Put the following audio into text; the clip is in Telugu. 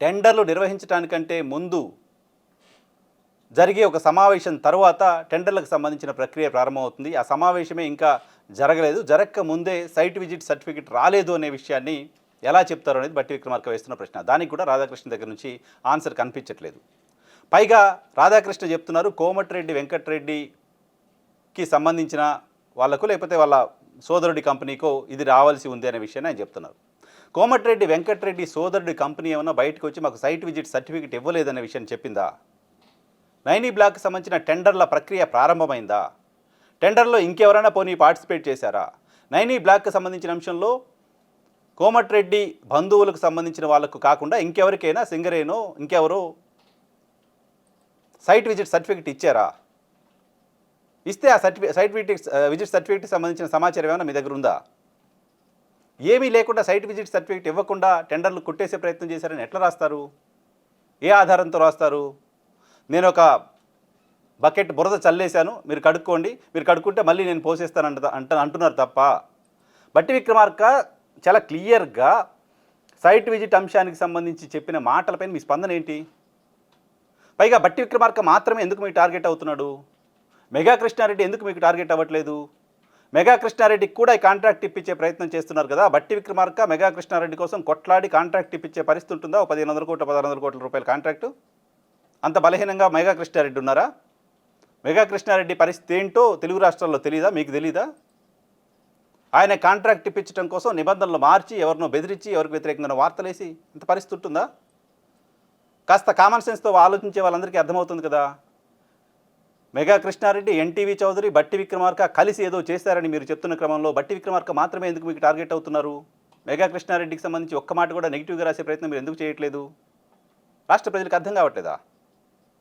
టెండర్లు నిర్వహించడానికంటే ముందు జరిగే ఒక సమావేశం తర్వాత టెండర్లకు సంబంధించిన ప్రక్రియ ప్రారంభమవుతుంది. ఆ సమావేశమే ఇంకా జరగలేదు. జరగక ముందే సైట్ విజిట్ సర్టిఫికేట్ రాలేదు అనే విషయాన్ని ఎలా చెప్తారు అనేది బట్టి విక్రమార్క వేస్తున్న ప్రశ్న. దానికి కూడా రాధాకృష్ణ దగ్గర నుంచి ఆన్సర్ కనిపించట్లేదు. పైగా రాధాకృష్ణ చెప్తున్నారు కోమటిరెడ్డి వెంకటరెడ్డికి సంబంధించిన వాళ్లకు లేకపోతే వాళ్ళ సోదరుడి కంపెనీకో ఇది రావాల్సి ఉంది అనే విషయాన్ని ఆయన చెప్తున్నారు. కోమటిరెడ్డి వెంకటరెడ్డి సోదరుడి కంపెనీ ఏమన్నా బయటకు వచ్చి మాకు సైట్ విజిట్ సర్టిఫికేట్ ఇవ్వలేదనే విషయాన్ని చెప్పిందా? నైనీ బ్లాక్కి సంబంధించిన టెండర్ల ప్రక్రియ ప్రారంభమైందా? టెండర్లో ఇంకెవరైనా పోనీ పార్టిసిపేట్ చేశారా? నైనీ బ్లాక్కి సంబంధించిన అంశంలో కోమటిరెడ్డి బంధువులకు సంబంధించిన వాళ్ళకు కాకుండా ఇంకెవరికైనా సింగరేనో ఇంకెవరో సైట్ విజిట్ సర్టిఫికేట్ ఇచ్చారా? ఇస్తే ఆ సైట్ విజిట్ సర్టిఫికేట్కి సంబంధించిన సమాచారం ఏమైనా మీ దగ్గర ఉందా? ఏమీ లేకుండా సైట్ విజిట్ సర్టిఫికేట్ ఇవ్వకుండా టెండర్లు కొట్టేసే ప్రయత్నం చేశారని ఎట్లా రాస్తారు? ఏ ఆధారంతో రాస్తారు? నేను ఒక బకెట్ బురద చల్లేశాను, మీరు కడుక్కోండి, మీరు కడుక్కుంటే మళ్ళీ నేను పోసేస్తాను అంటున్నారు తప్ప బట్టి విక్రమార్క చాలా క్లియర్గా సైట్ విజిట్ అంశానికి సంబంధించి చెప్పిన మాటలపైన మీ స్పందన ఏంటి? పైగా బట్టి విక్రమార్క మాత్రమే ఎందుకు మీకు టార్గెట్ అవుతున్నాడు? మెగా కృష్ణారెడ్డి ఎందుకు మీకు టార్గెట్ అవ్వట్లేదు? మెగా కృష్ణారెడ్డికి కూడా ఈ కాంట్రాక్ట్ ఇప్పించే ప్రయత్నం చేస్తున్నారు కదా. బట్టి విక్రమార్క మెగా కృష్ణారెడ్డి కోసం కొట్లాడి కాంట్రాక్ట్ ఇప్పించే పరిస్థితి ఉంటుందా? 1500 కోట్ల 1600 కోట్ల రూపాయల కాంట్రాక్టు అంత బలహీనంగా మెగా కృష్ణారెడ్డి ఉన్నారా? మెగా కృష్ణారెడ్డి పరిస్థితి ఏంటో తెలుగు రాష్ట్రాల్లో తెలియదా? మీకు తెలీదా? ఆయన కాంట్రాక్ట్ ఇప్పించడం కోసం నిబంధనలు మార్చి ఎవరినో బెదిరించి ఎవరికి వ్యతిరేకంగా వార్తలేసి ఇంత పరిస్థితి ఉంటుందా? కాస్త కామన్ సెన్స్తో ఆలోచించే వాళ్ళందరికీ అర్థమవుతుంది కదా. మెగా కృష్ణారెడ్డి, ఎన్టీవీ చౌదరి, బట్టి విక్రమార్క కలిసి ఏదో చేశారని మీరు చెప్తున్న క్రమంలో బట్టి విక్రమార్క మాత్రమే ఎందుకు మీకు టార్గెట్ అవుతున్నారు? మెగా కృష్ణారెడ్డికి సంబంధించి ఒక్క మాట కూడా నెగిటివ్గా రాసే ప్రయత్నం మీరు ఎందుకు చేయట్లేదు? రాష్ట్ర ప్రజలకు అర్థం కావట్లేదా?